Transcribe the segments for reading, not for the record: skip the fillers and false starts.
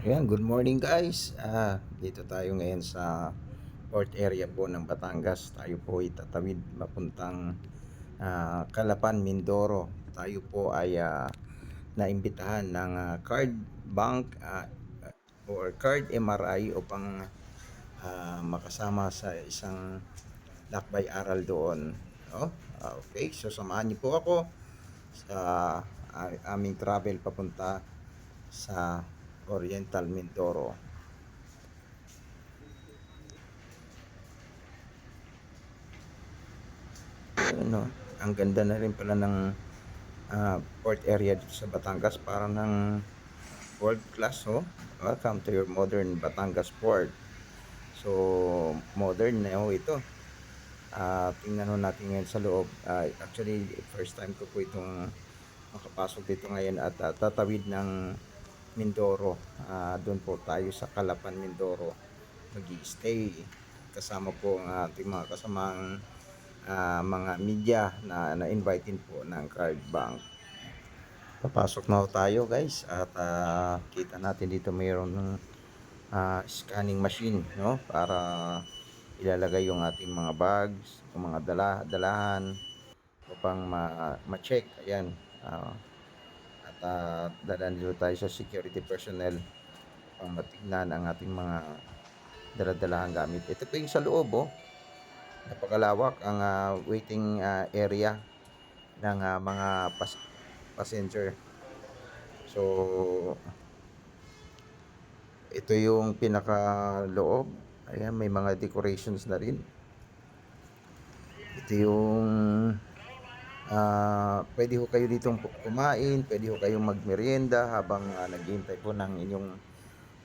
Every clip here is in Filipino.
Ayan, good morning guys. Dito tayo ngayon sa port area po ng Batangas. Tayo po ay tatawid mapuntang Calapan, Mindoro. Tayo po ay naimbitahan ng card bank or card MRI upang makasama sa isang lakbay aral doon. No? Okay, so samahan niyo po ako sa aming travel papunta sa Oriental Mindoro. Ano, ang ganda na rin pala ng port area dito sa Batangas, parang ng world class, oh. Welcome to your modern Batangas port. So modern na ito. Tingnan ho natin ngayon sa loob. Actually first time ko po itong makapasok dito ngayon at tatawid ng Mindoro. Doon po tayo sa Calapan, Mindoro mag-i-stay. Kasama po ang ating mga kasamang mga media na na-invite din po ng Card Bank. Papasok na tayo guys at kita natin dito mayroon ng scanning machine, no, para ilalagay yung ating mga bags, yung mga dalahan upang ma-check. Ayan, at dadaan dito tayo sa security personnel upang matignan ang ating mga daladalahang gamit. Ito po yung sa loob, oh. Napakalawak ang waiting area ng mga passenger. So ito yung pinaka-loob. Ayan, may mga decorations na rin. Ito yung pwede ho kayo ditong kumain, pwede ho kayong magmerienda habang naghihintay po ng inyong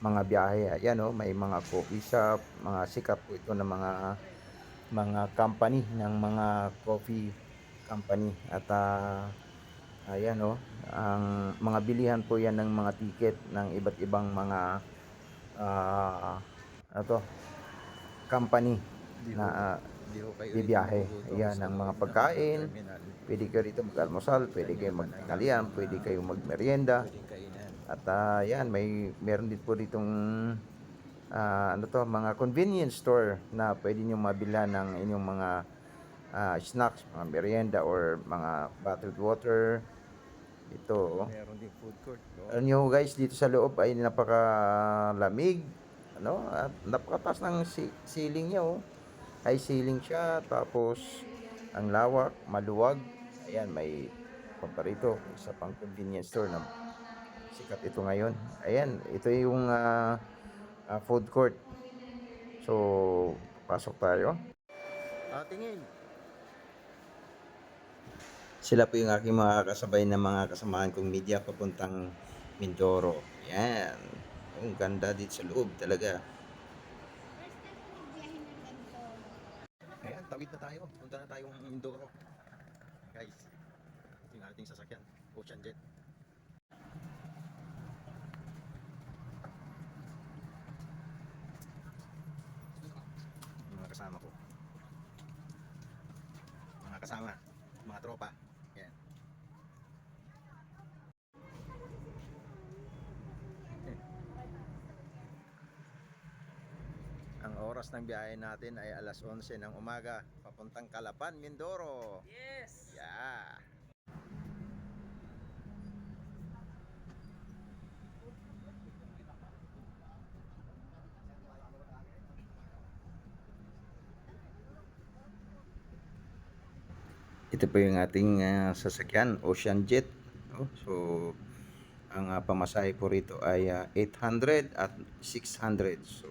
mga biyahe. Ayan, oh, may mga coffee shop, mga sikat po ito ng mga company, ng mga coffee company. At ayan, oh, ang mga bilihan po yan ng mga ticket ng iba't ibang mga company na bibiyahe. Ayan, ang mga pagkain. Pwede kayo rito mag-almusal, pwede kayo magtanghalian, pwede kayo magmerienda. At ayan, meron din po ditong mga convenience store na pwede nyo mabilhan ng inyong mga snacks, mga merienda or mga bottled water. Ito, meron din food court, no? Ano nyo guys, dito sa loob ay napakalamig, ano, at napakataas ng ceiling niya, oh. High ceiling siya, tapos ang lawak, maluwag. Ayan, may paparito, isa pang convenience store na sikat ito ngayon. Ayan, ito yung food court. So pasok tayo. Tingin. Sila po yung aking mga kasabay na mga kasamahan kong media papuntang Mindoro. Yan. Ang ganda dito sa loob talaga. Ayan, tawid na tayo. Punta na tayong Mindoro. Guys, ito yung ating sasakyan. Ocean Jet. Mga kasama ko. Mga kasama. Mga tropa. Yan. Ang oras ng biyahe natin ay alas 11 ng umaga papuntang Calapan, Mindoro. Yes! Yeah. Ito po yung ating sasakyan, Ocean Jet. So ang pamasahe po rito ay 800 at 600. So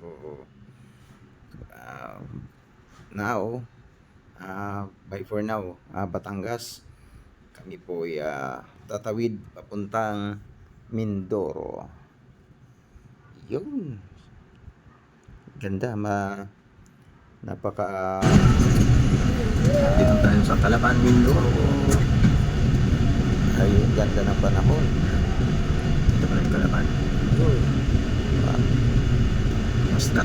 now for now, Batangas, kami po ay tatawid papuntang Mindoro. Yun, ganda, napaka dito tayo sa Calapan, Mindoro. Ay ganda ng panahon. Ito pala yung Calapan. Basta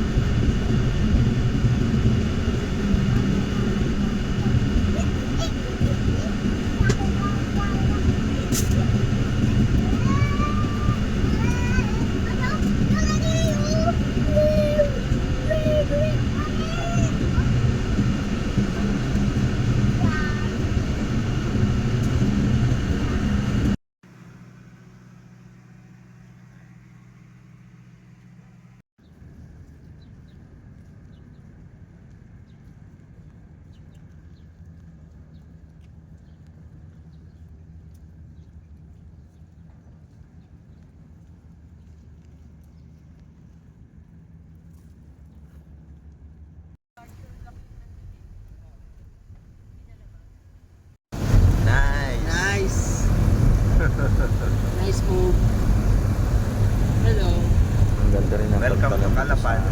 Calapan.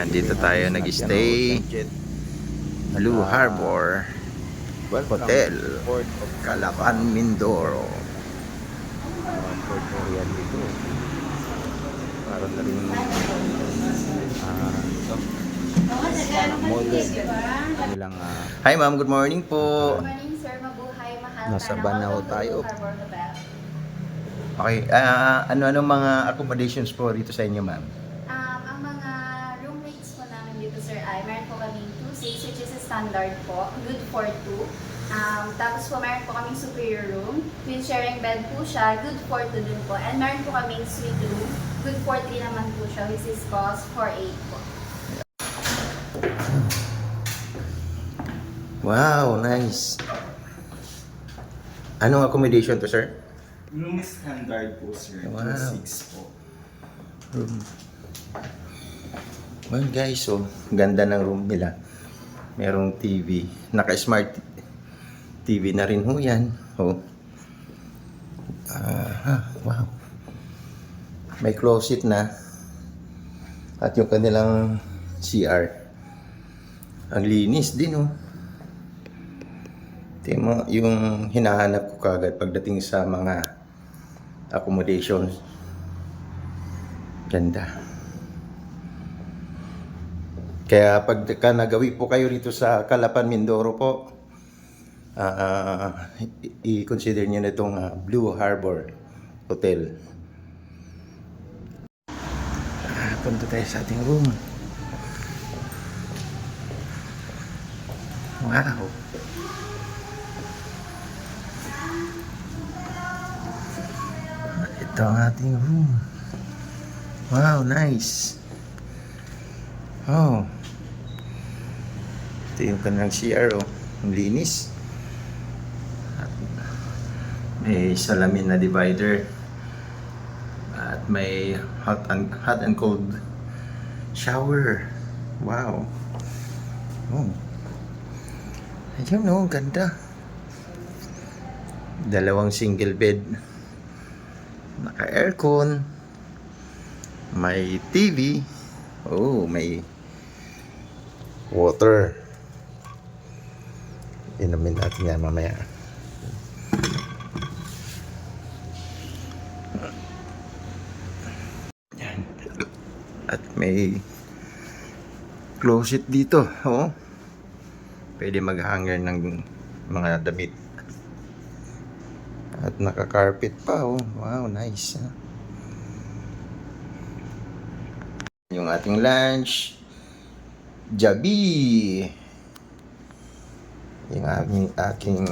Dito tayo nag-stay. Blue Harbor Hotel, Calapan, Mindoro. Port area dito. Para na rin modern. Bilang, Hi ma'am, good morning po. Good morning, sir. Mabuhay, mahal. Nasa Sana Banao welcome to tayo. Harbor Hotel. Okay, ano-ano mga accommodations po dito sa inyo ma'am? Ang mga room rates po namin dito, sir, ay meron po kaming 2-6, which is a standard po. Good for 2. Tapos po meron po kaming superior room. Twin sharing bed po siya. Good for 2 din po. And meron po kaming suite room. Good for 3 naman po siya, which is cost for 8 po. Wow, nice. Anong accommodation to sir? Room standard po, sir. Wow. 2-6 po. Room. Well guys, so ganda ng room nila. Merong TV, naka-smart TV na rin ho yan. Oh. Wow. May closet na. At yung kanilang CR. Ang linis din oh. Ito yung hinahanap ko kagad pagdating sa mga accommodations. Ganda. Kaya pagka nagawi po kayo dito sa Calapan, Mindoro po, i-consider nyo na itong Blue Harbor Hotel. Punta tayo sa ating room. Wow. Ito ang ating room. Wow, nice. Oh. Ito yung kanilang CR, oh. Ang linis. At may salamin na divider. At may hot and cold shower. Wow. Oh. Ayun, oh, ganda. Dalawang single bed. Naka-aircon. May TV. Oh, may water. Inumin natin yan mamaya. Yan. At may closet dito. Oh. Pwede mag-hanger ng mga damit. At naka-carpet pa. Oh. Wow, nice. Yung ating lunch. Jabi. Yung aking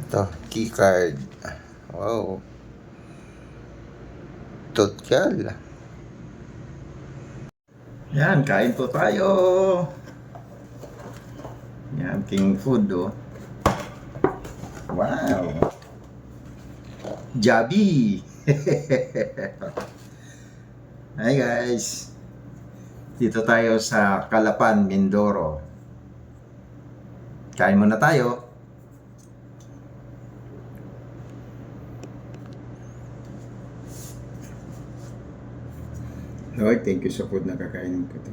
ito, key card. Wow. Total. Yan, kain po tayo. Yan, aking food, oh. Wow. Jabi. Hi guys. Dito tayo sa Calapan, Mindoro. Kain muna tayo. Lord, thank you sa food na kakainin ko ito.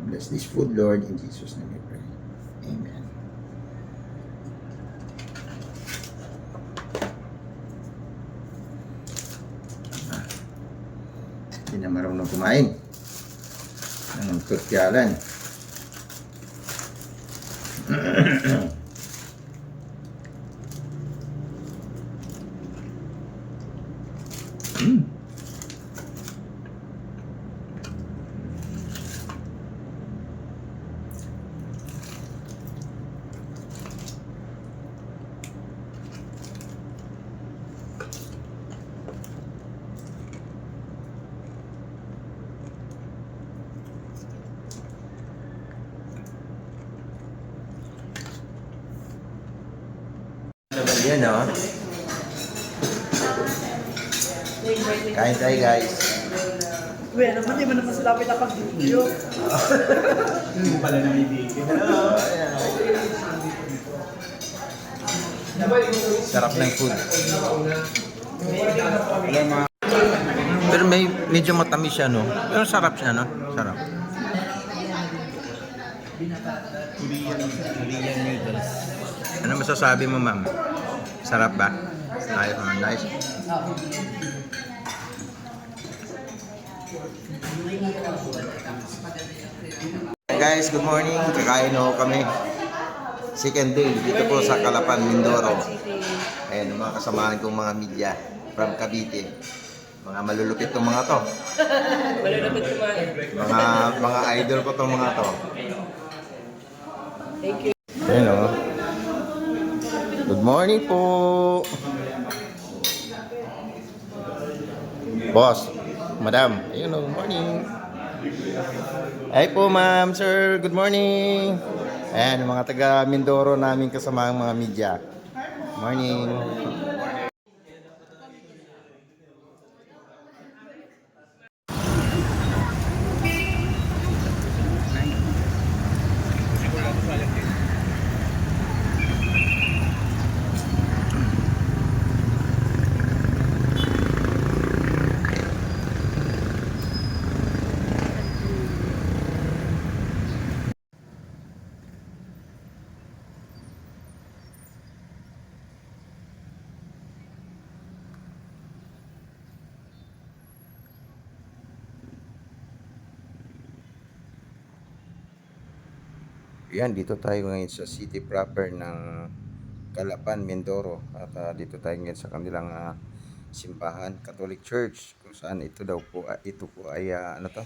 Bless this food, Lord, in Jesus' name I pray. Amen. Hindi na marunong kumain ng tutyalan. Yan o. Kain tayo guys. Uy, naman, di mo naman sila pinapag-video. Hindi pala na may video. Sarap ng food. Pero may medyo matamis siya, no? Pero sarap siya, no? Sarap. Korean noodles. Ano masasabi mo, ma'am? Sarap ba? Ayos naman, nice. Hey guys, good morning. Kakain ho kami. Second day dito po sa Calapan, Mindoro. Ayan, mga kasamahan kong mga media from Cavite. Mga malulupit tong mga to. Malulupit kumain. Mga idol ko tong mga to. Thank you. Ayan o. Good morning po. Boss, madam. Ayun o, good morning. Ay po ma'am, sir, good morning. Ayan, yung mga taga Mindoro namin kasama ang mga media. Morning. Yan, dito tayo ngayon sa city proper ng Calapan, Mindoro. At dito tayo ngayon sa kanilang simbahan, Catholic Church, kung saan ito daw po, ito po ay ano to,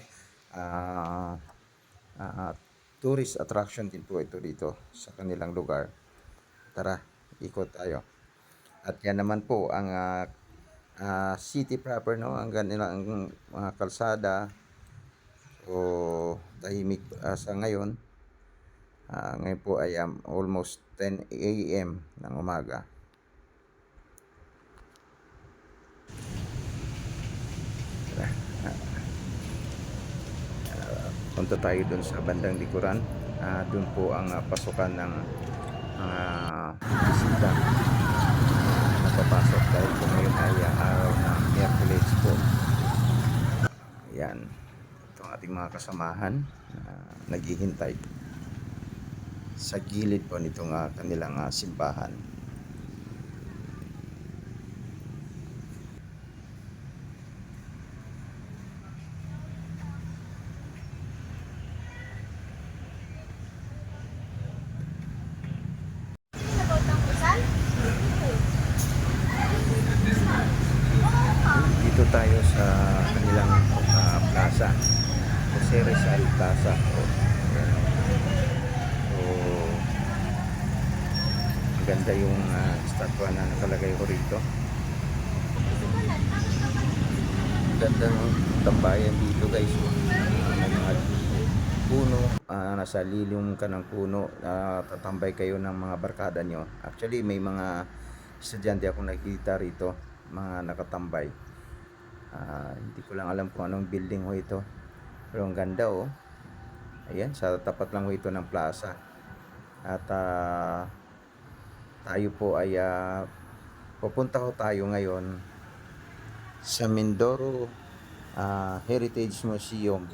ah, tourist attraction din po ito dito sa kanilang lugar. Tara, ikot tayo. At yan naman po ang city proper, no, ang kanilang mga kalsada. O tahimik sa ngayon. Ngayon po ay almost 10 a.m. ng umaga. Punta tayo dun sa bandang likuran. Dun po ang pasukan ng bisita na papasok dahil po ngayon ay araw ng Miyerkules po. Ayan. Ito ang ating mga kasamahan na naghihintay sa gilid po nitong kanilang simbahan. Dito tayo sa kanilang plaza, Jose Rizal Plaza. Ganda yung statwa na nakalagay ko rito. Ganda ng tambayan dito guys. May mga puno, nasa lilim ka ng puno, tatambay kayo ng mga barkada nyo. Actually may mga estudyante akong nakikita rito, mga nakatambay. Hindi ko lang alam kung anong building ho ito, pero ang ganda oh. Ayan, sa tapat lang ho ito ng plaza. At tayo po ay pupunta ko tayo ngayon sa Mindoro Heritage Museum.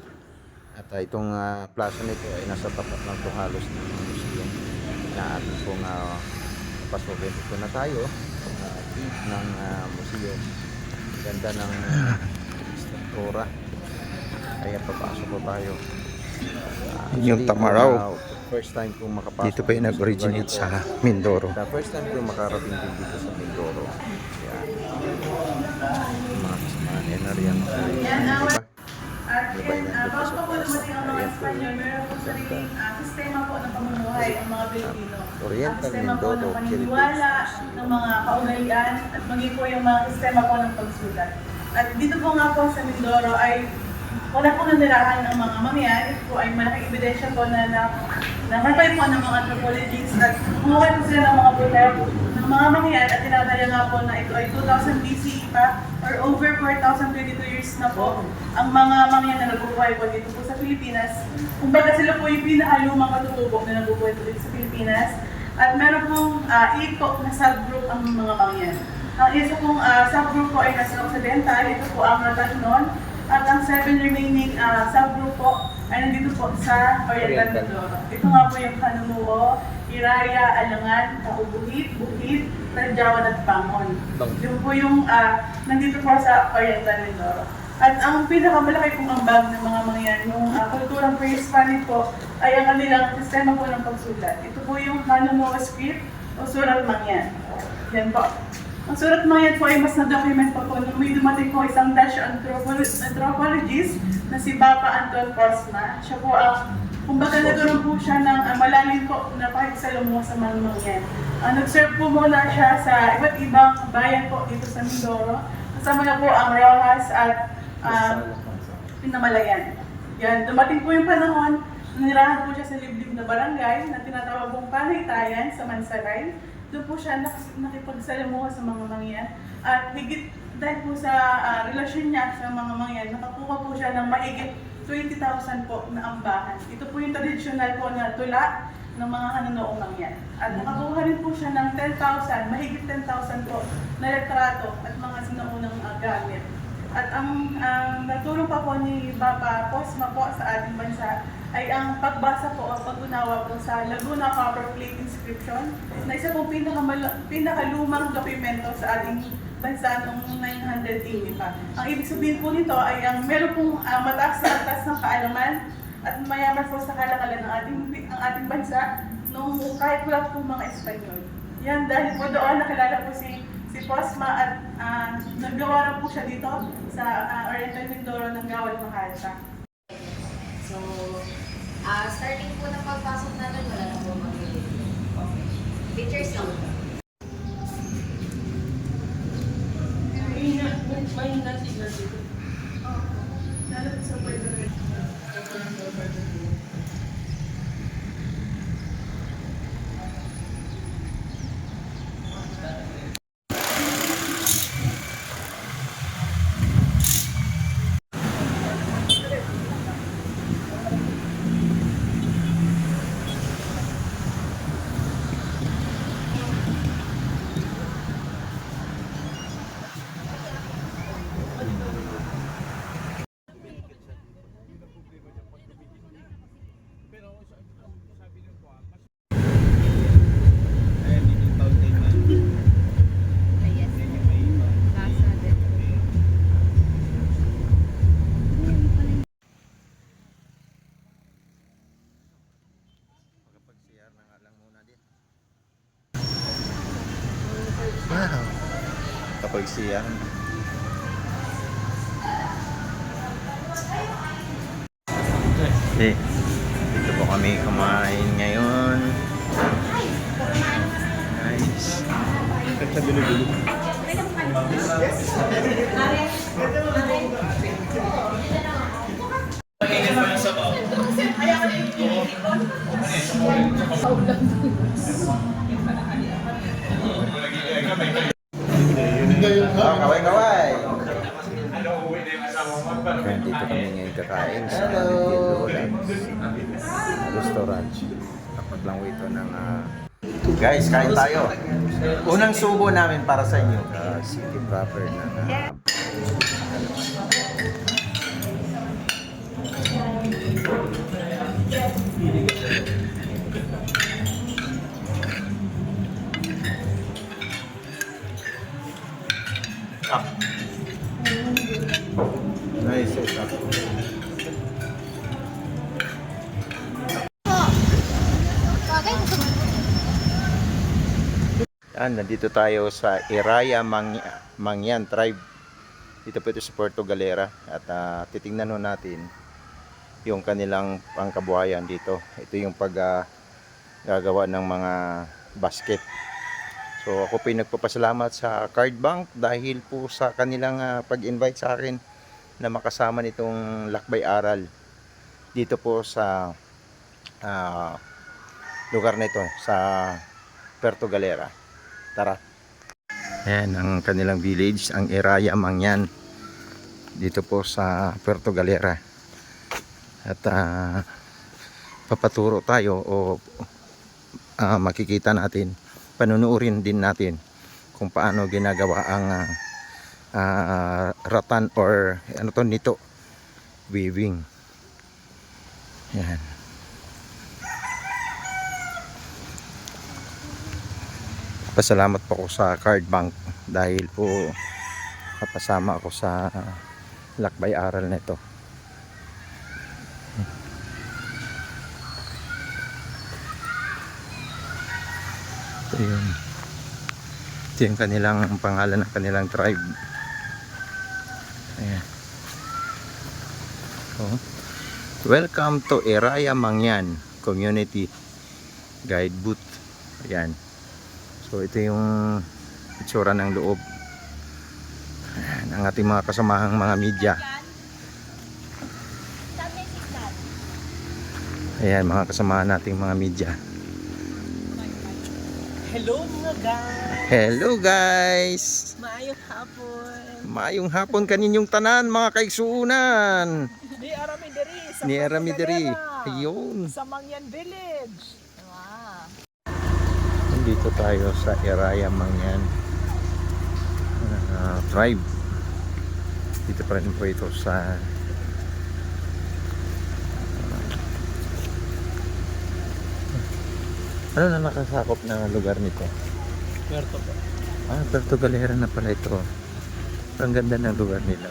At itong plaza nito ay nasa tapat lang ito halos ng museum na ating pong pasukin. Ito na tayo gate ng museum. Ganda ng struktura. Kaya papasok po tayo. Yung Tamaraw. First time kong makapasok. Dito pa yung nag-originate sa Mindoro. The first time kong makarating din dito sa Mindoro. Yan. Mga kasamahan. Yan na rin. At bago pa po dumating ang mga Espanyol, meron po sariling sistema po ng pamumuhay ang mga Pilipino. Sistema po ng paniniwala, ng mga kaugalian, at maging po yung mga sistema po ng pagsulat. At dito po nga po sa Mindoro ay wala po nanirahan ng mga mangyan. Ito po ay malaking ebidensya po na nakatay po ng mga anthropologists at kumuha po sila ng mga buter ng mga mangyan at tinataya nga po na ito ay 2000 BCE pa or over 4,022 years na po ang mga mangyan na nabubuhay po dito po sa Pilipinas. Kumbaga sila po yung pinakalumang katutubok na nabubuhay po dito sa Pilipinas at meron pong 8 po na subgroup ang mga mangyan. Ang isa pong subgroup po ay nasa Occidental, ito po ang Ratagnon. At ang 7 remaining subgroup po ay nandito po sa Oriental Mindoro. Ito nga po yung Kanumuo, Iraya, Alangan, Kaubuhit, Buhit, Tadjawan at Bangon. Yun po yung nandito po sa Oriental Mindoro. At ang pinakamalaki pong ambag ng mga mangyan, yung kulturang pre-Hispanic po, ay ang kanilang sistema po ng pagsulat. Ito po yung Kanumuo script o Surat Mangyan. Yan po. Ang Surat Mangyan po ay mas na-document pa po nung may dumating po isang Dutch anthropologist na si Papa Anton Posma. Siya po ang, kumbaga nagkaroon po siya ng malalim po na pakikisalamuha sa mga Mangyan. Nag-serve po muna siya sa iba't ibang bayan po dito sa Mindoro. Kasama na po ang Rojas at Pinamalayan. Yan, dumating po yung panahon, nanirahan po siya sa liblib na barangay na tinatawag pong Panaytayan sa Mansaray. Doon po siya nakipagsalamuha sa mga mangyan. At higit dahil po sa relasyon niya sa mga mangyan, nakakuha po siya ng mahigit 20,000 po na ambahan. Ito po yung tradisyonal po na tula ng mga Hanunoong mangyan. At nakakuha rin po siya ng 10,000, mahigit 10,000 po na retrato at mga sinaunang gamit. At ang natulong pa po ni Papa Posma po sa ating bansa ay ang pagbasa po o pag-unawa po sa Laguna Copper Plate Inscription na isa pong pinakalumang dokumento sa ating bansa noong 980 pa. Ang ibig sabihin po nito ay ang meron pong mataas na atas ng kaalaman at mayaman po sa kalakalan ng ating bansa noong kahit wala po mga Espanyol. Yan dahil po doon nakilala po si Posma at naggawa na po siya dito sa Oriental Mindoro ng Gawad Mahalta. So, starting po ng pagpasok natin, wala na po mag-i- Okay. Pictures lang. Lalo po sa Puerto Rico. Makapag-CR na nga lang muna din. Wow. Kapag-CR. Okay. Dito po kami kumain ngayon. Nice. Sa dulo-dulo. Kaway-kaway. Kaya dito kami ngayon kakain sa Yellow Restaurant. Kapag lang ito ng guys, kain tayo. Unang subo namin para sa inyo. City proper na nice. Yan, nandito tayo sa Iraya Mangyan Tribe. Dito po ito sa Puerto Galera. At titingnan ho natin yung kanilang pangkabuhayan dito. Ito yung gagawa ng mga basket. So ako po nagpapasalamat sa Card Bank dahil po sa kanilang pag-invite sa akin na makasama nitong lakbay aral dito po sa lugar na ito sa Puerto Galera. Tara. Ayan ang kanilang village, ang Iraya Mangyan dito po sa Puerto Galera. At papaturo tayo o makikita natin, panunuorin din natin kung paano ginagawa ang rattan or ano to nito, weaving. Yan. Pasalamat po ako sa Card Bank dahil po kapasama ako sa lakbay aral nito. Ito yun. Ito yung kanilang pangalan ng kanilang tribe. Ayan. Oh. Welcome to Eraya Mangyan Community Guide Booth. Ayan. So ito yung itsura ng loob. Ayan, ang ating mga kasamahang mga media. Ayan, mga kasamahan nating mga media. Hello mga guys! Hello guys! Maayong hapon! Maayong hapon kaninyong tanan mga kaigsuunan. Ni Aramideri sa Ni Aramideri. Pagkagalera, Ayun. sa Mangyan Village. Nandito tayo sa Eraya Mangyan tribe. Dito pa rin po ito sa ano na nakasakop na lugar nito? Puerto po. Puerto Galera na pala ito. Ang ganda ng lugar nila.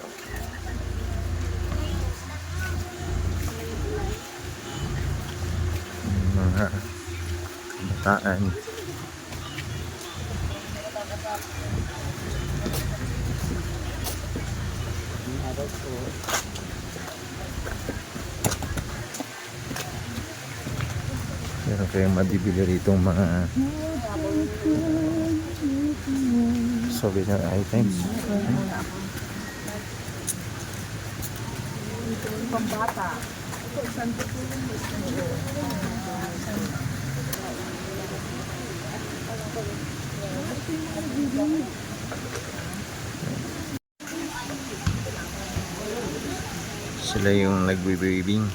Mga kabataan. Meron kayong mabibili rito mga souvenir items. Pambata. Sila yung nagwe-weaving.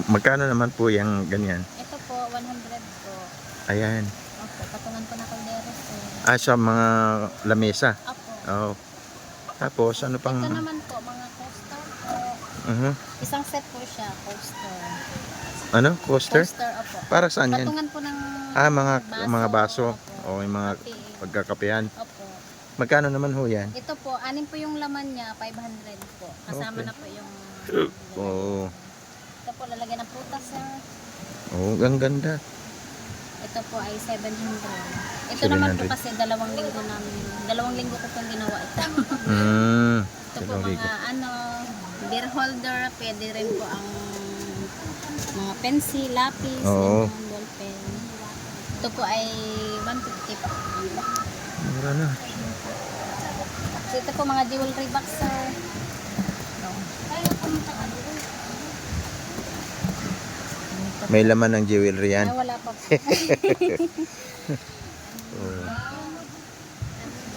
Magkano naman po yung ganyan? Ito po, 100 po. Ayan. Opo, patungan po na kaldero po. Sa mga lamesa. Opo. Oh. Tapos ano pang Ito naman po, mga coaster po. Isang set po siya, coaster. Ano? Coaster? Coaster, opo. Para saan yan? Patungan po ng Mga baso. Opo. O yung mga Kape. pagkakapehan. Opo. Magkano naman ho yan? Ito po, anim po yung laman niya, 500 po. Kasama Okay. na po yung... Oo. Ito po, lalagyan ng prutas, sir. Oh, ang ganda. Ito po ay 700. Ito naman po 700. kasi 2 linggo namin. 2 linggo ko pong ginawa ito. Ito po Dalawang ligo. mga beer holder, pwede rin po ang mga pencil, lapis, Oo. yung ballpen. Ito po ay 150 po. Mura na. So ito po mga jewelry box, sir. Ito. May laman ng jewelry yan. Ay, wala pa po.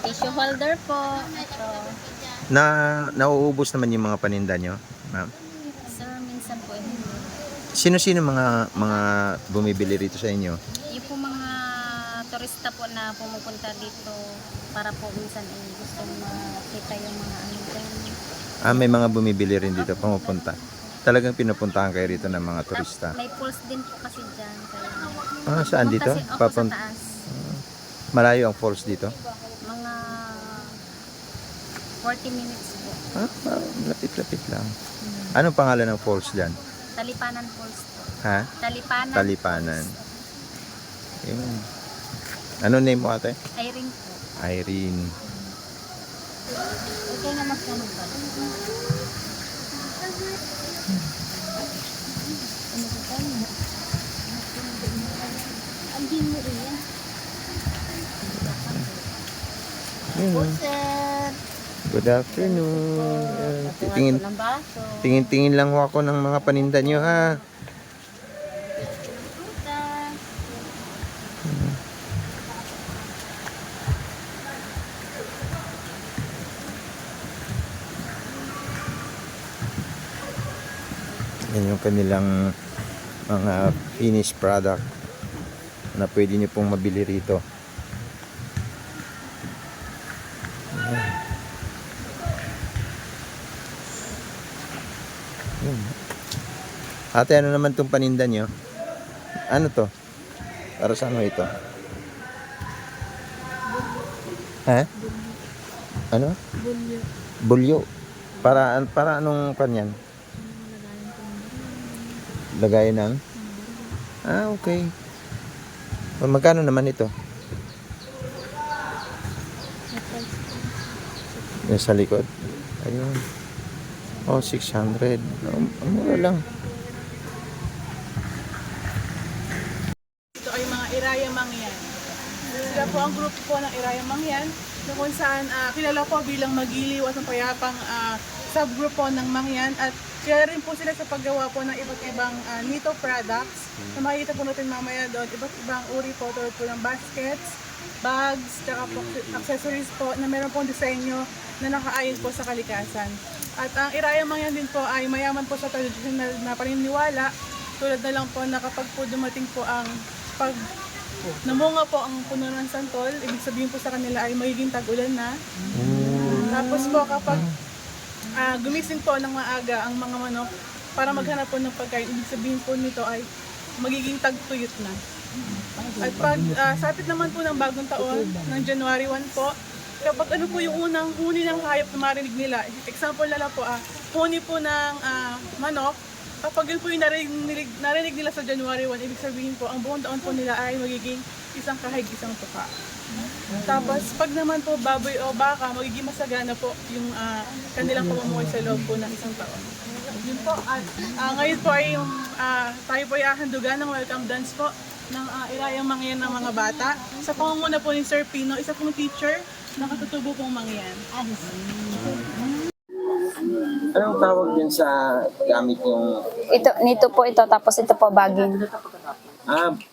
Tissue holder po. Ito. Nauubos naman yung mga paninda nyo, ma'am. Sir, minsan po hindi. Sino-sino mga bumibili rito sa inyo? Yung po mga turista po na pumupunta dito para po minsan ay gusto makita yung mga ano dyan. May mga bumibili rin dito, pumupunta. Talagang pinupuntahan kayo rito ng mga turista. May pulse din po kasi dyan. Kaya Saan dito? Opo, sa taas. Malayo ang falls dito? Mga 40 minutes po. Lapit-lapit lang. Anong pangalan ng falls dyan? Talipanan Falls po. Ha? Talipanan. Talipanan. Falls. Yun. Ano name mo ate? Irene po. Irene. Okay na magkano ba? Ang mo rin yan. Yun, oh. Sir, Good afternoon. Ayan, tingin ng baso. tingin lang ho ako ng mga paninda nyo, ha. Puta. Yan yung kanilang mga finished product na pwede nyo pong mabili rito. Ayan. Yun. Ate, ano naman itong paninda nyo? Ano to? Para saan mo ito? Ha? Ano? Bulyo. Bulyo. Para anong kanyan? Lagayan ng? Ah, okay. Magkano naman ito? Yung sa likod. Ayun. Oh, 600. Ang mura lang. Ito ay mga Iraya Mangyan. Sila po ang grupo po ng Iraya Mangyan na kung saan kilala po bilang magiliw at mapayapang subgroup po ng Mangyan at kilala rin po sila sa paggawa po ng iba't ibang nito products na makikita po natin mamaya doon. Iba't ibang uri po tulad po ng baskets, bags, tsaka po accessories po na meron pong disenyo na nakaayon po sa kalikasan. At ang Iraya Mangyan din po ay mayaman po sa traditional na paniniwala tulad na lang po na kapag po dumating po ang pag namunga po ang puno ng santol, ibig sabihin po sa kanila ay magiging tag-ulan na. Tapos po kapag gumising po ng maaga ang mga manok para maghanap po ng pagkain, ibig sabihin po nito ay magiging tagtuyot na. At pag sapit naman po ng bagong taon, ng January 1 po, kapag ano po yung unang huni ng hayop na marinig nila, example na lang po, huni po ng manok, kapag yun po yung narinig nila sa January 1, ibig sabihin po, ang buong taon po nila ay magiging isang kahig, isang tuka. Tapos, pag naman po baboy o baka, magiging masagana po yung kanilang pamumuhay sa loob po ng isang taon. Yun po, at ngayon po ay tayo po ay ahandugan ng welcome dance po ng Irayang Mangyan ng mga bata. Sa pangunguna po ni Sir Pino, isa pong teacher na katutubo pong Mangyan. Anong tawag din sa gamit yung... Nito po ito, tapos ito po baging.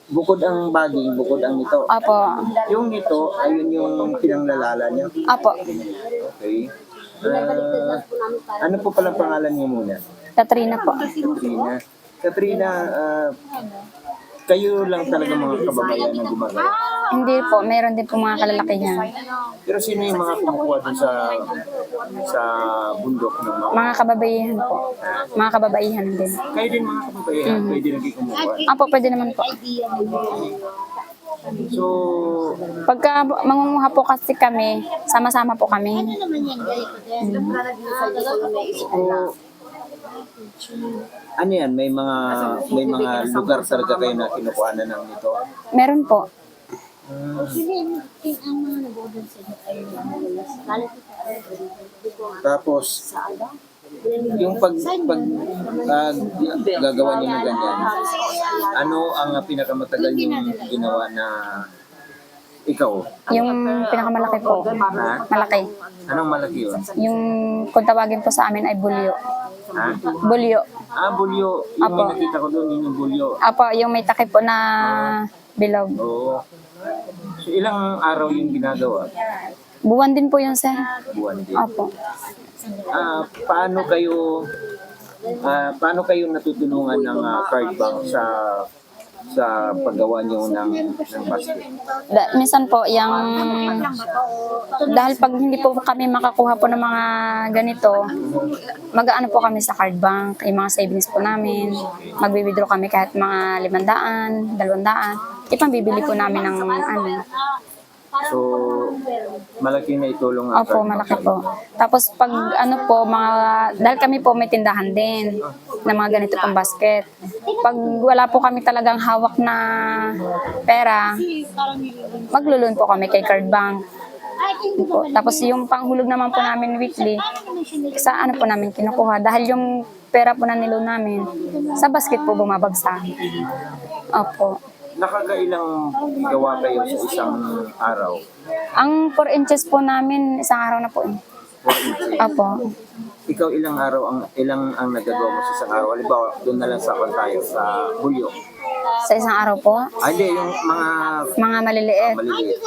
Bukod ang baging, bukod ang nito. Apo. Yung nito, ayun yung pinanglalala niyo. Apo. Okay. Ano po pala pangalan niyo muna? Katrina po. Katrina. Katrina, kayo lang talaga mga kababayan na gumagawa. Hindi po, mayroon din po mga kalalakihan. Pero sino yung mga kumukuha dun sa bundok ng Mga kababaihan po. Mga kababaihan din. Kayo din mga kababayan, pwede rin kayo kumukuha. Apo, pwede naman po. So, Pagka mangunguha po kasi kami, sama-sama po kami. Ano naman yan, ganito din? ano yan, may mga lugar talaga kayo na kinukuhanan ng nito. Meron po. Sila ang mga nag-order sa inyo ay Tapos, yung pag gagawa niyo ng ganyan, ano ang pinakamatagal yung ginawa na ikaw? Yung pinakamalaki po. Ha? Malaki. Anong malaki yun? Yung kung tawagin po sa amin ay bulyo. Ha? Bulyo. Bulyo. Yung Apo. may nakita ko doon, yun yung bulyo. Apo, yung may takip po na bilog. Oo. So, ilang araw yung ginagawa? Buwan din po yun, sir. Buwan din. Apo. Paano kayo natutulungan ng card bank sa paggawa niyo ng basket? Minsan po, dahil pag hindi po kami makakuha po ng mga ganito, mag-aano po kami sa card bank, yung mga savings po namin, magbi-withdraw kami kahit mga 500, 200, ipambibili po namin ng ano. So, malaki na itulong ang Opo, card bank malaki sa po. inyo. Tapos pag ano po, dahil kami po may tindahan din ng mga ganito pong basket. Pag wala po kami talagang hawak na pera, maglulun po kami kay card bank. Po. Tapos yung panghulog naman po namin weekly, sa ano po namin kinukuha. Dahil yung pera po na nilo namin, sa basket po bumabagsak. Opo. Nakakailang gawa kayo sa isang araw? Ang 4 inches po namin, isang araw na po. 4 inches. Opo. Ikaw ilang ang nagagawa mo sa isang araw? Halimbawa, doon na lang sa tayo, sa Bulyo. Sa isang araw po, Hindi, yung mga mga maliliit. maliliit.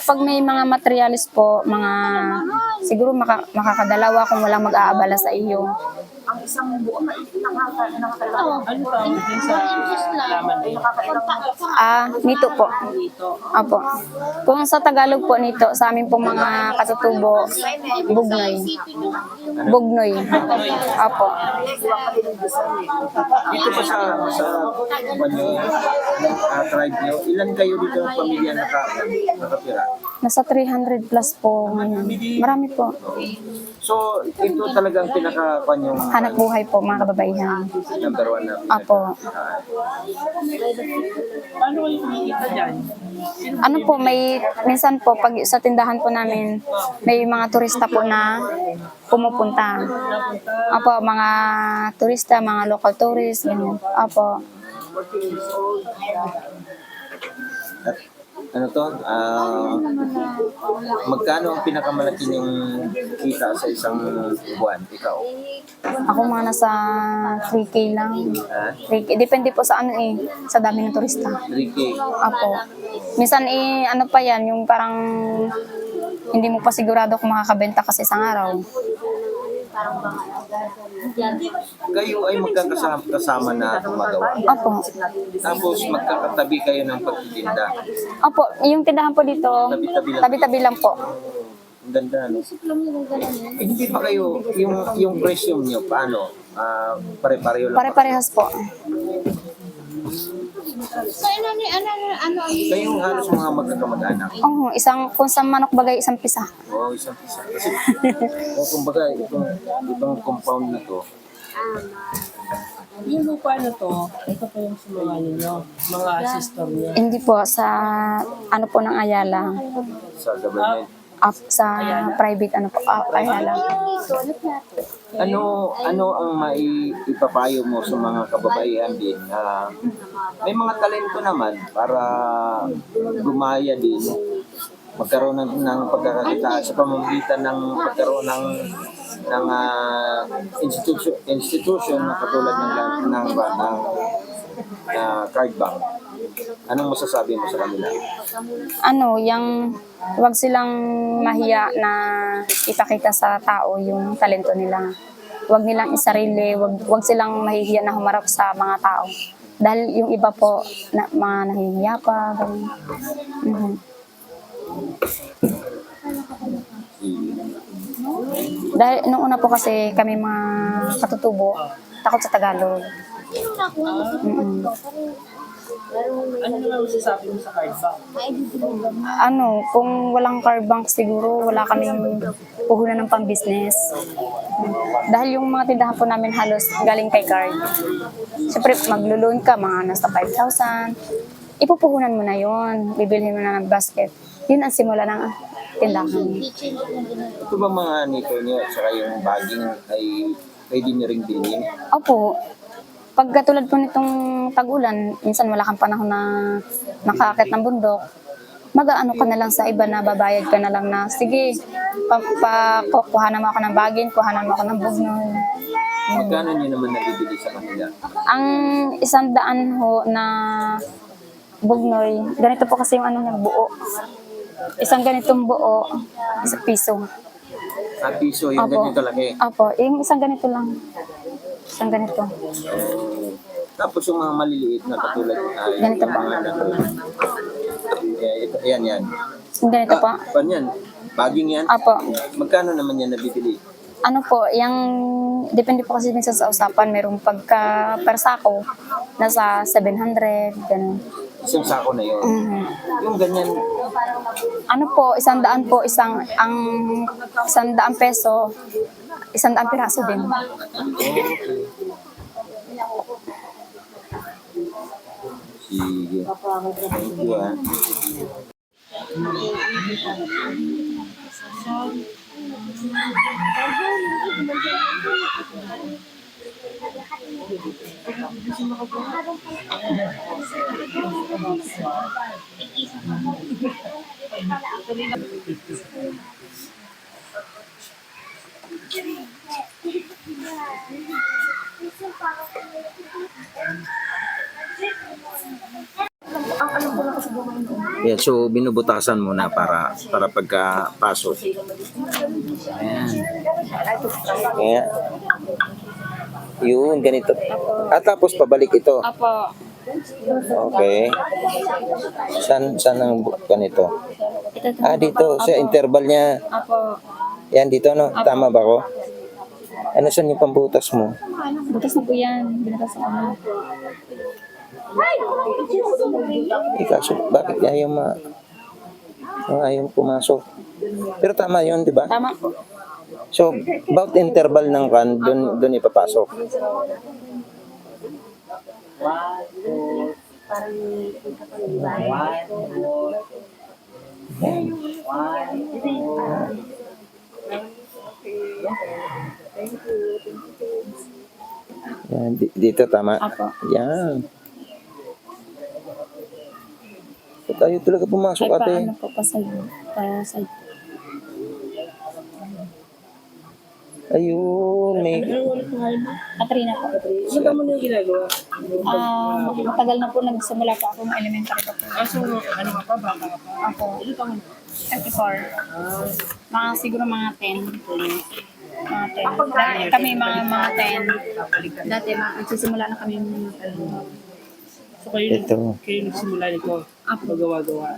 Pag may mga materialis po, siguro makakadalawa kung walang mag-aabala sa iyo. Nito po. Apo. Kung sa Tagalog po nito, sa amin pong mga katutubo, bugnoy. Bugnoy. Apo. Dito pa sa tribe nyo, ilan kayo dito ng pamilya nakatira? Nasa 300 plus po ngayon. Marami po. So, ito talagang yung Hanap buhay po mga kababaihan. number one na Apo. Ano po, minsan po, pag sa tindahan po namin, may mga turista po na pumupunta. Apo, mga turista, mga local tourists, ganyan. Apo. At ano to? Magkano ang pinakamalaki yung kita sa isang buwan? Ikaw? Ako mga nasa 3K lang. Ha? 3K. Depende po sa sa dami ng turista. 3K. Apo. Minsan ano pa yan, yung parang hindi mo pa sigurado kung makakabenta kasi isang araw. Kayo ay magkakasama na gumagawa. Opo. Tapos magkakatabi kayo ng pagtitinda. Opo, yung tindahan po dito, Tabi-tabi lang. tabi-tabi lang po. Ang ganda, no? Hindi pa kayo, yung presyo niyo, paano? Pare-pareho lang. Pare-parehas po. So, ano, Kayong halos mga magkakamag-anak. Oo, kung sa manok bagay, isang pisa. Oo, isang isa. Kasi, kumbaga, itong compound na to, Yung lupa na to, ito po yung sumama ninyo, mga sister niya. Hindi po, sa ano po ng Ayala. sa government. Sa private Ayala. Ano ang maipapayo mo sa mga kababaihan din na may mga talento naman para gumaya din, magkaroon ng pagkakakitaan sa pamamagitan ng pagkaroon ng institution na katulad ng card bank. Anong masasabi mo sa kanila? Wag silang mahiya na ipakita sa tao yung talento nila. Wag nilang isarili, wag silang mahihiya na humarap sa mga tao. Dahil yung iba po, mga nahihiya pa. Mhm. Dahil nung una po kasi kami mga katutubo, takot sa Tagalog. Mm-mm. Ano naman masasabi mo sa card bank? Kung walang car bank siguro, wala kaming puhunan ng pang-business. Dahil yung mga tindahan po namin halos galing kay card. Siyempre, maglo-loan ka, mga nasa 5,000. Ipupuhunan mo na yon, bibilhin mo na ng basket. Yun ang simula ng tindahan. Ito ba mga nito niyo at saka yung bagging ay pwede niyo ring bilhin? Opo. Pag katulad po nitong tag-ulan, minsan wala kang panahon na makaakit ng bundok, mag-aano ka na lang sa iba na babayad ka na lang na, sige, kuhanan mo ako ng bagin, kuhanan mo ako ng bugnoy. Magkano niyo naman nabibili sa kanila? Ang 100 ho na bugnoy, ganito po kasi yung nagbuo. Isang ganitong buo, ₱1. Piso, yung ganyan kalaki. Opo, yung isang ganito lang. Isang ganito. Tapos yung mga maliliit na katulad ay Ganito pa. Yan. Yung ganito po. Yan. Bagging yan. Opo. Magkano naman yan nabibili? Depende po kasi minsan sa usapan, merong pagka per sako, nasa 700, ganun. Isang sako na yun. Mhm. Yung ganyan, 100 po, ang 100 peso, 100 piraso din. sige. Thank you, Yan, so binubutasan muna para pagkapasok. Ayan. Kaya, yun, ganito. At tapos pabalik ito. Apo. Okay. Saan ang ganito? Ito, Dito, sa interval niya. Apo. Yan, dito, no? Tama ba ako? Ano saan yung pambutas mo? Butas na po yan. Binutas ako na. Kaso, bakit ayaw pumasok? Pero tama yun, di ba? Tama po. So, about interval ng run, doon ipapasok. Yan, dito tama. Apo. Yan. So, tayo talaga pumasok, Ay, ate. paano po pa-side? Ayun, may... Katrina po. Ano ba mo na yung ginagawa? Matagal na po nagsimula po ako ng elementary pa po. So, ano ka pa? Baka ka pa? Ako, 34. Siguro mga 10. Mga 10. Dati kami mga 10. Dati nagsisimula na kami So, kayo Ito. nagsimula nito. Magawa-gawa.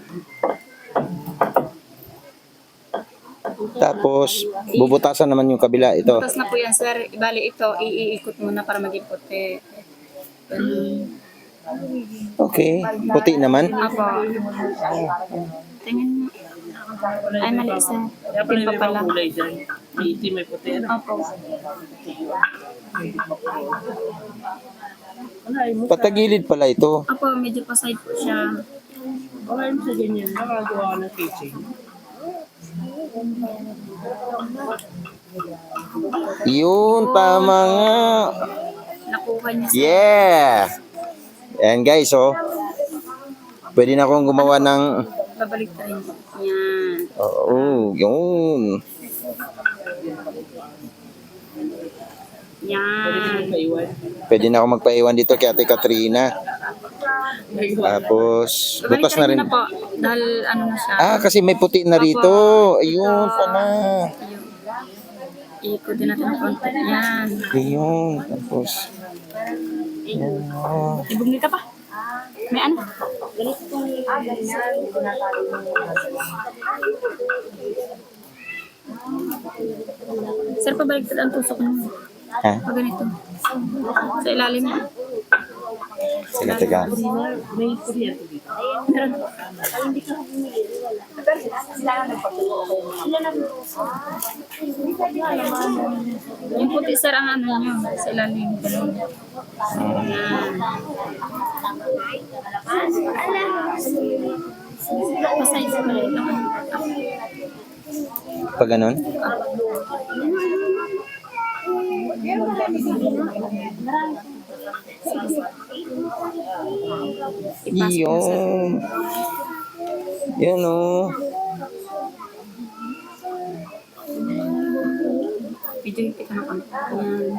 Tapos, bubutasan naman yung kabila. Ito. Tapos na po yan, sir. Bali ito, iikot muna para maging puti. Okay. Puti naman. Ako. Tingin mo. Ay, mali isa. Kaya pala Itim pa may pala. mga kulay dyan. May itim, may puti. Opo. Patagilid pala ito. Opo, medyo pa-side po siya. Baka yun sa ganyan, nakagawa ka ng kitchen. Yun, tama nga. Nakuha niya sa Yeah! Ayan guys, oh. Pwede na akong gumawa ng... babalik tayo. Yan. Oo, yun. Yan. Paiwan. Pwede na ako magpaiwan dito kay Ate Katrina. Tapos, butas na rin. na po. Dahil ano na siya. Kasi may puti na rito. Ayun pala. Ikot din natin ang konti. Yan. Ayun. Tapos, yan. Oh. Ibugni ka pa. May ano? Sir, pabaliktad ang tusok mo. Ha? Pag ganito. Sa ilalim mo. Sige, teka. May kuryente dito. Meron. Yung puti, sir, ang ano nyo. Sa ilalim. Ganun. Yan. Pasay sa mali. Pag ganun? Ipasok mo, sir. Yun. Yun, oh. Medyo hipit ka na konti. Yan.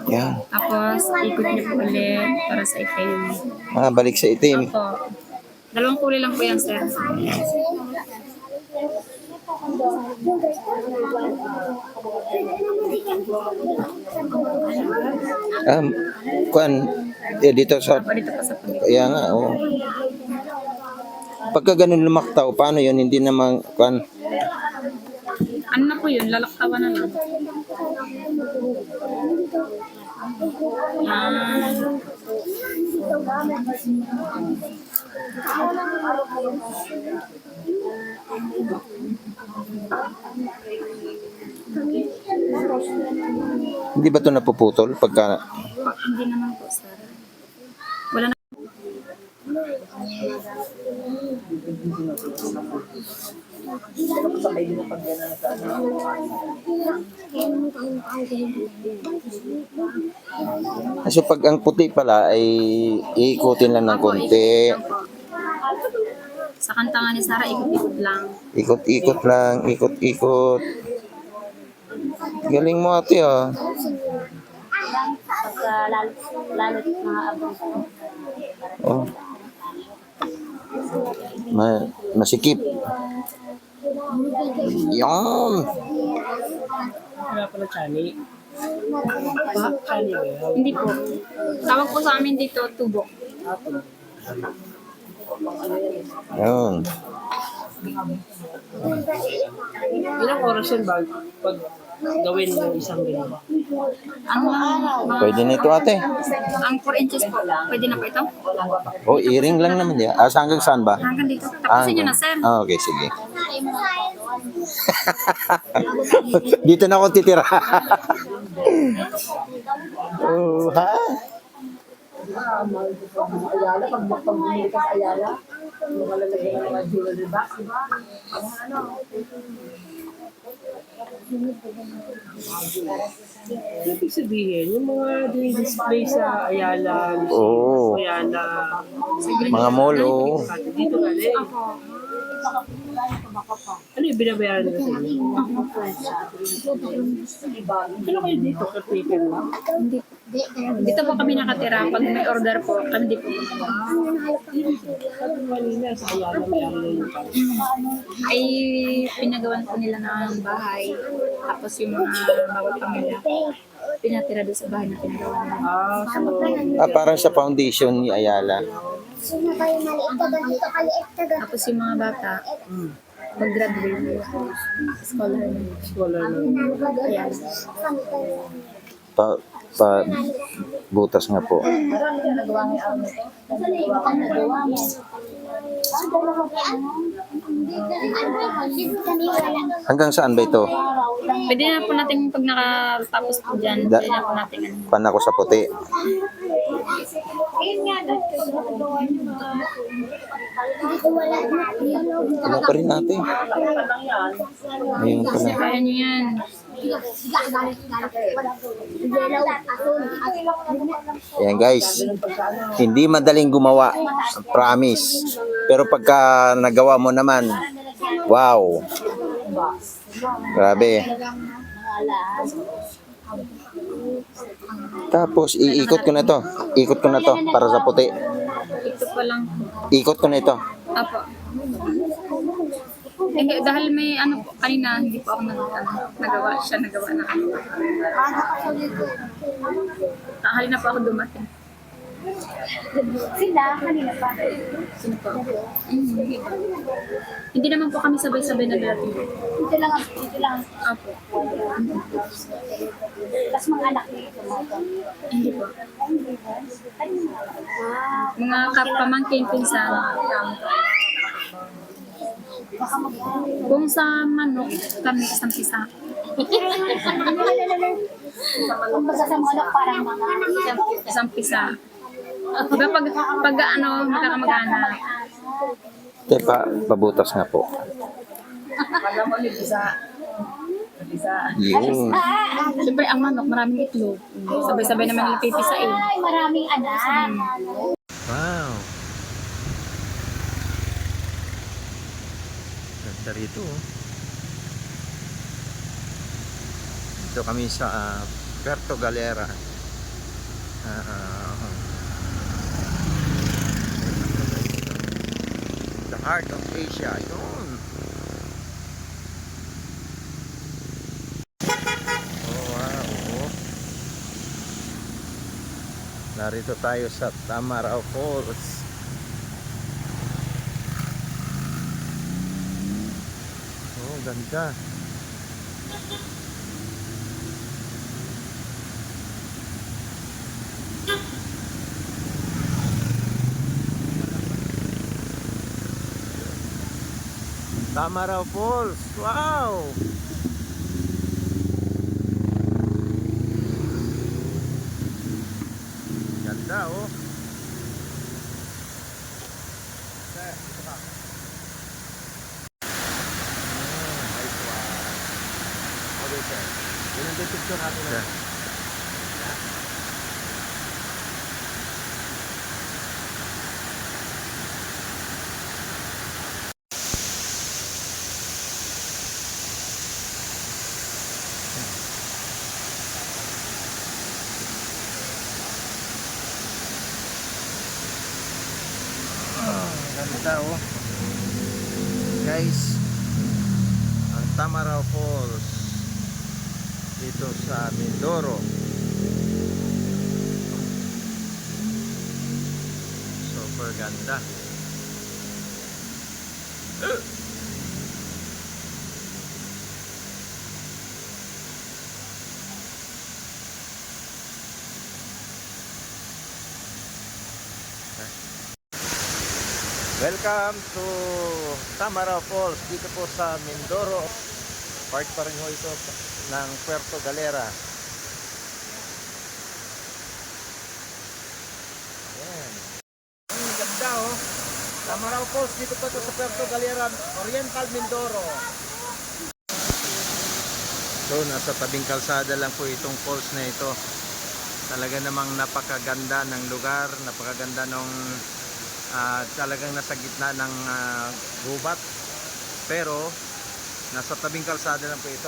Yan. Tapos, ikot niyo po ulit para sa itim. Balik sa itim. Opo. Dalawang kulay lang po yan, sir. Kuan, dito sa... Opo, dito pa sa pagkita. Kaya nga, oh. Pagka ganun lumaktaw, paano yun? Hindi naman, kuan... Ano na po yun? Lalaktawan na lang. Yan. Hindi ba ito napuputol pagka... Hindi naman po, sir. Wala na. Sabay din ang pagyan sa ano. So pag ang puti pala ay iikutin lang ng konti. Sa kanta nga ni Sarah, ikot-ikot lang. Ikot-ikot lang, ikot-ikot. Galing mo ate ah. Pagka lalo mga abang Oh. Masikip. Yan. Wala pala Chani. Chani ba yun? Hindi po. Tawag po sa amin dito, tubo. Yan. Ilang oras yan ba pag gawin ng isang ganyan? Pwede na ito ate. Ang 4 inches po, pwede na po ito? Oh, earring lang naman yan. Hanggang saan ba? Hanggang dito. Tapusin nyo na, sir. Ah, okay, sige. Dito na ako titira. Oh, ha? Ayala, pag bumili ka sa Ayala, yung malalagay ng mga jewelry box, diba? Ibig sabihin, yung mga display sa Ayala, Oo. Ayala, Mga mall, oh. dito ka rin. Ano yung binabayaran nila sa inyo? Ano kayo dito? Caretaker lang? Hindi. Dito po kami nakatira. Pag may order po, kami di po. Sabi mo kanina, sa Ayala may ano yung Ay, pinagawan po nila ng bahay. Tapos yung mga bawat pamilya, pinatira doon sa bahay na pinagawa nila. Ah, parang sa foundation ni Ayala. Tapos yung mga bata, mag-graduate scholar na. scholar na. Ayan. Pa butas nga po. Hanggang saan ba ito? Pwede na po natin pag nakatapos po dyan, pwede na po natin ano. Pan ako sa puti. Ano pa rin natin? Ayun pala. Kaya nyo yan. Ayan guys, hindi madaling gumawa, promise. Pero pagka nagawa mo naman, wow. Grabe. Tapos iikot ko na to. Ikot ko na to para sa puti. Ito pa lang po. Ikot ko na ito. Apo. Hindi, dahil may ano po, kanina hindi po ako nagawa siya, nagawa na ako. Tanghali na po ako dumating. Sila, kanina pa. Sino po? Hindi naman po kami sabay-sabay nagdating. Dito lang, dito lang. Apo. Tapos mga anak nito. Hindi po. Mga kapamangkin pinsan. Kung sa manok, kami isang pisa. Kung baga sa mga anak, parang mga Isang pisa. Diba pag ano, magkakamag-anak. Tepa, pabutas nga po. Yun. Siyempre, ang manok, maraming itlog. Sabay-sabay naman nila pipisain. ay, maraming anak. Wow. Ganda rito. Dito kami sa Puerto Galera. The heart of Asia. Yun. Oh, wow. Oh. Narito tayo sa Tamarao Falls. Oh, ganda. Tamarao Falls. Wow! Ganda oh. Yeah. Ganda oh. Guys, ang Tamaraw Falls dito sa Mindoro. Super ganda. Welcome to Tamaraw Falls dito po sa Mindoro. Part pa rin ho ito ng Puerto Galera. Ayan. Ang ganda oh. Tamaraw Falls dito po ito sa Puerto Galera, Oriental Mindoro. So nasa tabing kalsada lang po itong falls na ito. Talaga namang napakaganda ng lugar, napakaganda ng talagang nasa gitna ng gubat, pero nasa tabing kalsada lang po ito.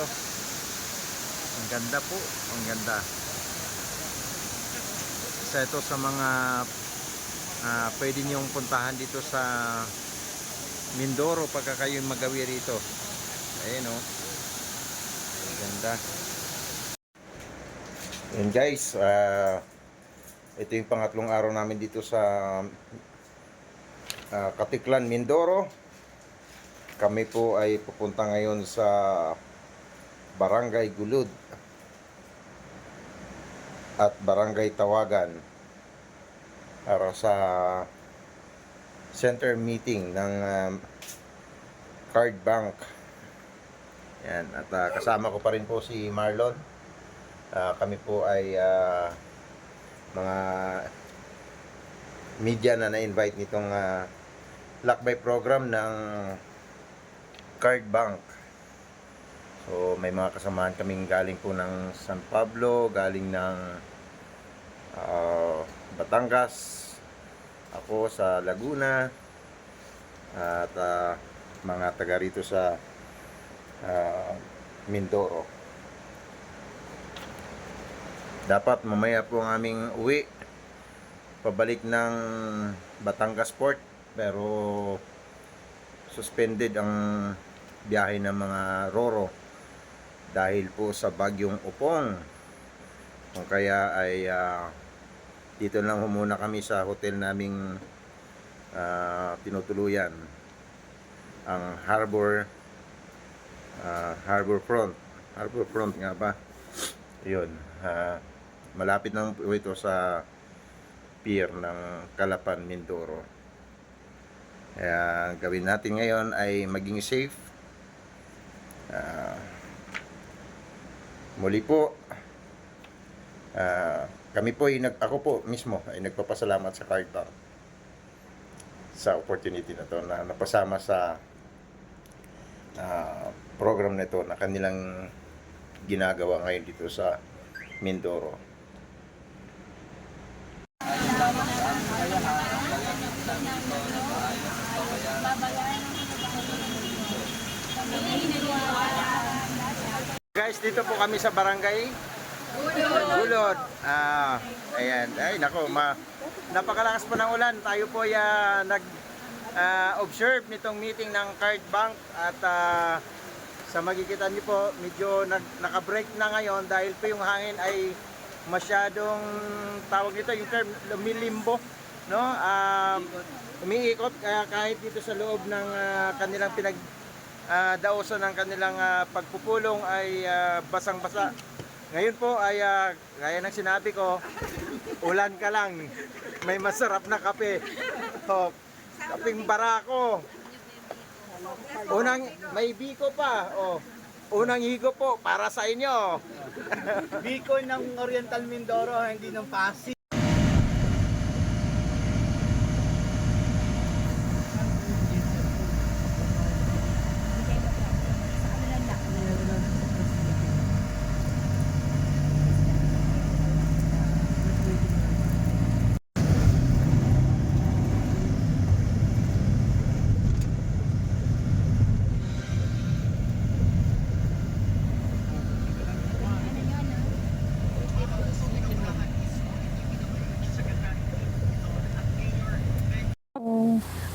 Ang ganda po, ang ganda. Isa ito sa mga pwede niyong puntahan dito sa Mindoro pagka kayo magawi rito. Ayan o, ang ganda. Ayan guys, ito yung pangatlong araw namin dito sa Katiklan, Mindoro. Kami po ay pupunta ngayon sa Barangay Gulod at Barangay Tawagan para sa center meeting ng Card Bank. Yan, at kasama ko pa rin po si Marlon. Kami po ay mga media na na-invite nitong lakbay program ng Card Bank. So may mga kasamahan kaming galing po ng San Pablo, galing ng Batangas, ako sa Laguna, at mga taga rito sa Mindoro. Dapat mamaya po ang aming uwi pabalik ng Batangas Port, pero suspended ang biyahe ng mga Roro dahil po sa bagyong Upong. Kung kaya ay dito lang muna kami sa hotel naming tinutuluyan, ang Harbor Front nga ba yun. Malapit lang po ito sa pier ng Calapan, Mindoro. Kaya gawin natin ngayon ay maging safe. Muli po, kami po ako po mismo ay nagpapasalamat sa Card Bank sa opportunity na to na napasama sa program na ito na kanilang ginagawa ngayon dito sa Mindoro. Guys, dito po kami sa Barangay Gulod. Ayan. Ay, nako, napakalakas po ng ulan. Tayo po ay nag-observe nitong meeting ng Card Bank at sa makikita niyo po, medyo naka-break na ngayon dahil po yung hangin ay masyadong, tawag nito yung term, lumilimbo, no? Umiikot, kaya kahit dito sa loob ng kanilang daosan ng kanilang pagpupulong ay basang-basa. Ngayon po ay gaya ng sinabi ko, ulan ka lang, may masarap na kape. So, kaping barako. May biko pa. Unang higo po para sa inyo. Biko ng Oriental Mindoro, hindi ng Pasig.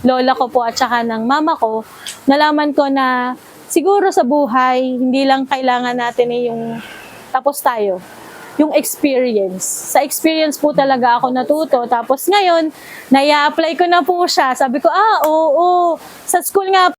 lola ko po at saka ng mama ko, nalaman ko na siguro sa buhay, hindi lang kailangan natin yung tapos tayo. Yung experience. Sa experience po talaga ako natuto. Tapos ngayon, nai-apply ko na po siya. Sabi ko, oo. Sa school nga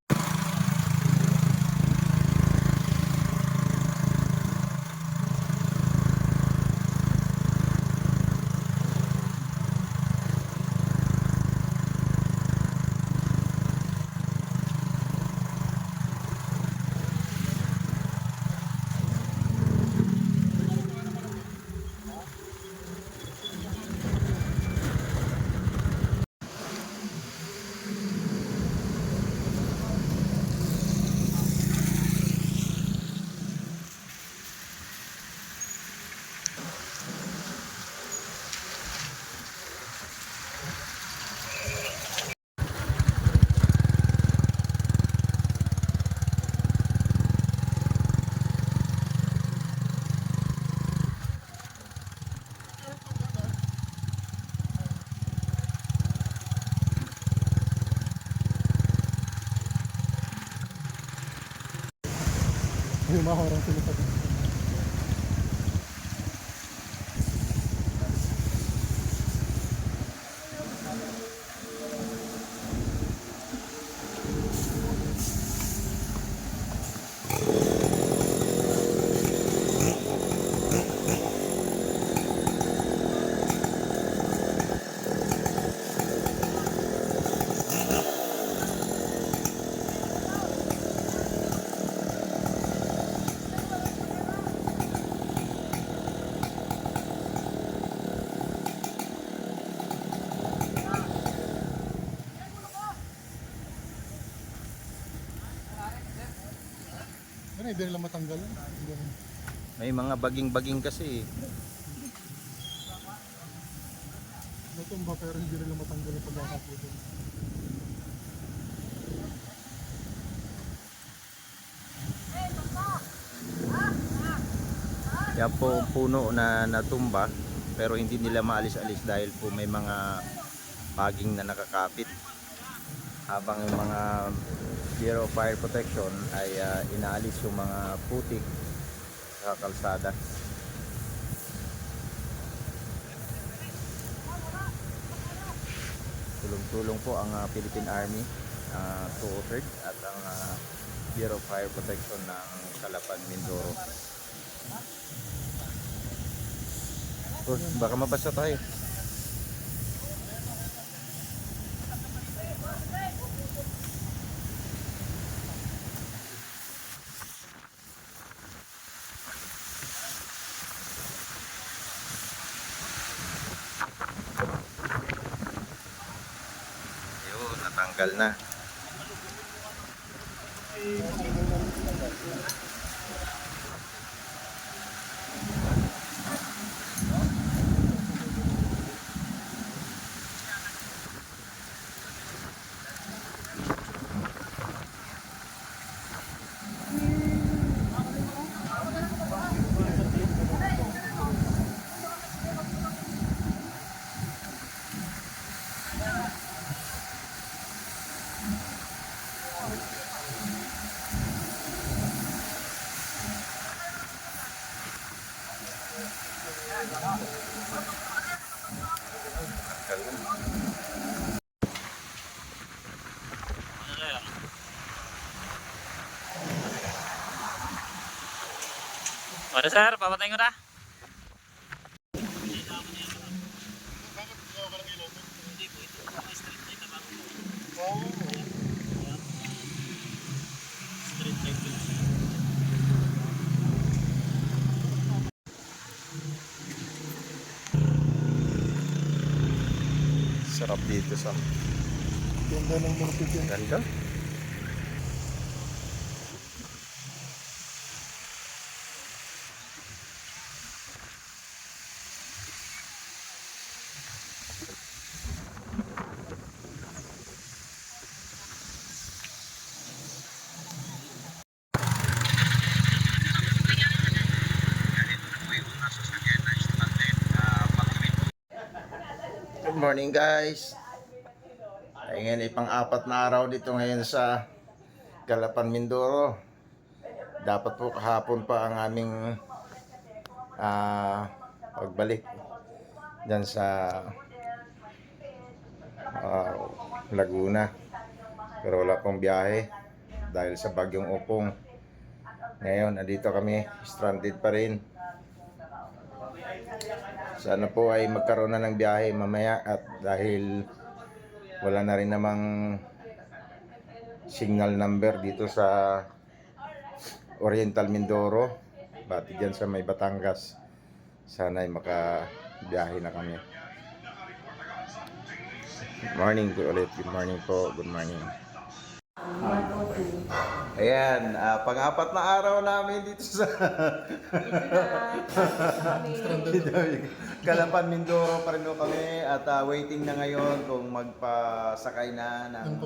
May mga baging-baging kasi. Natumba pero hindi nila matanggal ang pagkakaputo. Yan po puno na natumba pero hindi nila maalis-alis dahil po may mga baging na nakakapit. Habang yung mga Bureau of Fire Protection ay inaalis yung mga putik sa kalsada. Tulong-tulong po ang Philippine Army, 203rd at ang Bureau of Fire Protection ng Calapan, Mindoro. Baka mabasa tayo. Yun, natanggal na. Ano sir, papatayin ko na. Sarap dito sa Ganda ng mga pigyan. ganda. Good morning guys. Ay ngayon ay pang-apat na araw dito ngayon sa Calapan, Mindoro. Dapat po kahapon pa ang aming pagbalik dyan sa Laguna. Pero wala pong biyahe dahil sa bagyong Opong. Ngayon, andito kami, stranded pa rin. Sana po ay magkaroon na ng biyahe mamaya at dahil wala na rin namang signal number dito sa Oriental Mindoro, pati dyan sa may Batangas. Sana ay makabiyahe na kami. Good morning po ulit. Good morning po. Good morning. Ayan, pang-apat na araw namin dito sa Calapan, Mindoro pa rin kami at waiting na ngayon kung magpasakay na ng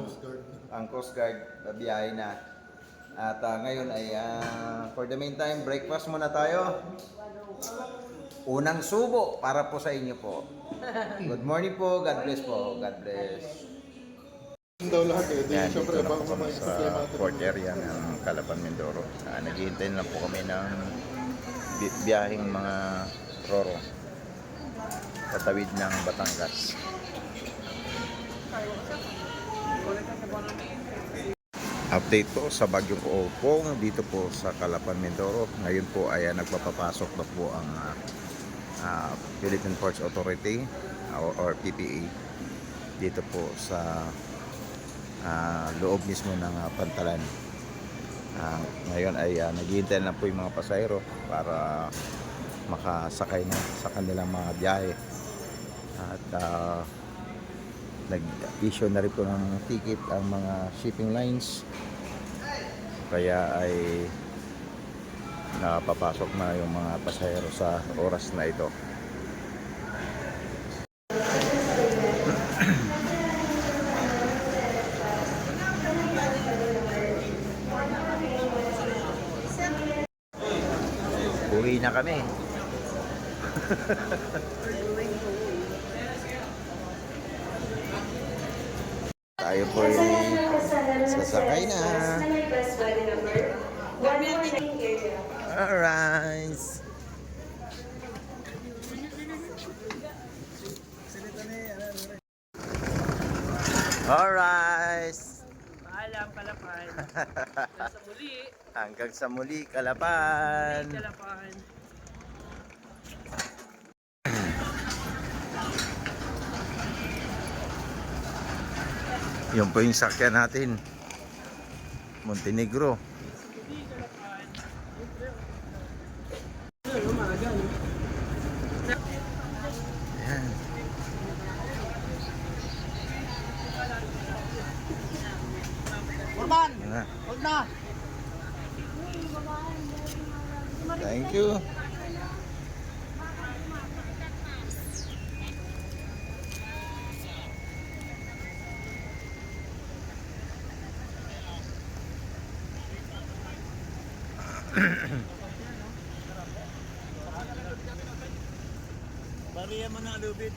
ang Coast Guard, biyahe na. At ngayon ay for the meantime, breakfast muna tayo. Unang subo para po sa inyo po. Good morning po. God bless po. God bless. daw lahat eh. Di, Yan, syempre, dito na baka po kami mamaya sa problema natin. port area ng Calapan, Mindoro. Naghihintay na po kami ng biyaheng mga roro patawid ng Batangas. Update po sa bagyong Opong dito po sa Calapan, Mindoro. Ngayon po ay nagpapapasok na po ang Philippine Ports Authority or PPA dito po sa loob mismo ng Pantalan. Ngayon ay naghihintay na po yung mga pasahero para makasakay na sa kanilang mga biyahe. At nag-issue na rin po ng ticket ang mga shipping lines. Kaya ay nakapapasok na yung mga pasahero sa oras na ito. Uwi na kami. Tayo po sasakay na. Alright. Alright. Paalam, Calapan. Sa muli. Hanggang sa muli, Calapan. Calapan. Yun po yung sakyan natin. Montenegro. Ayan. Orban! Ayan. Hold na! Thank you. Bariya mo na lubid.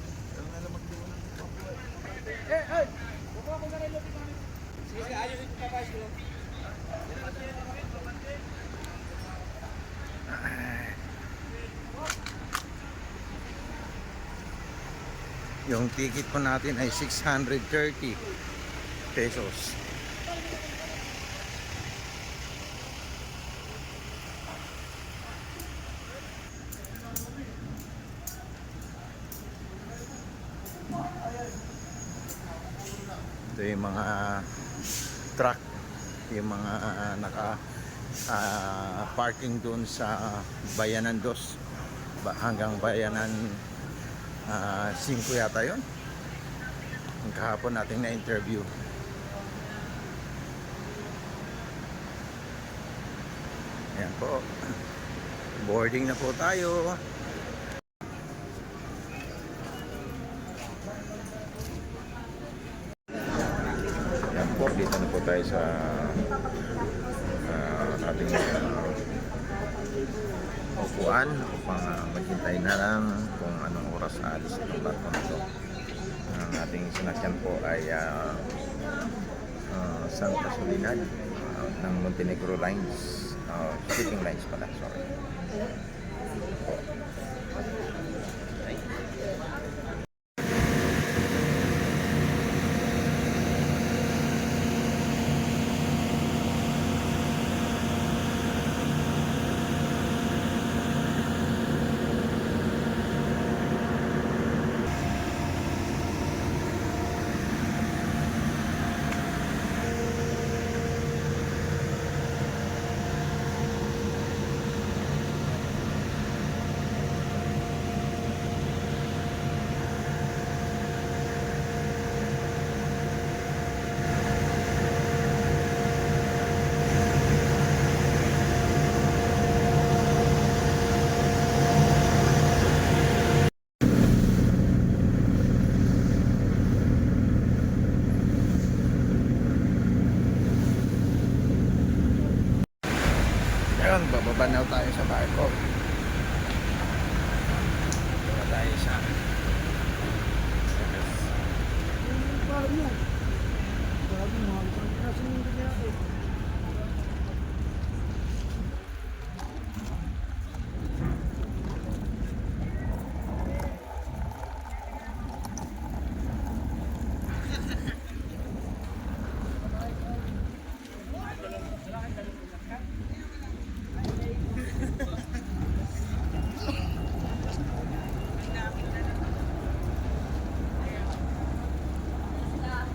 Sige, ayun dito pa guys. Yung ticket po natin ay 630 pesos. Ito yung mga truck, yung mga parking doon sa Bayanan 2 hanggang Bayanan 5 yata yun. Ang kahapon nating na-interview. Ayan po. Boarding na po tayo. Ayan po, dito na po tayo sa ating upuan upang maghintay na lang kung anong oras alis itong barko na ito. Ang ating sinakyan po ay San Casolinad ng Montenegro Lines, shipping lines pala, sorry. Ngayon, bababa na tayo sa barko. Bababa tayo sa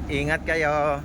Ingat kayo.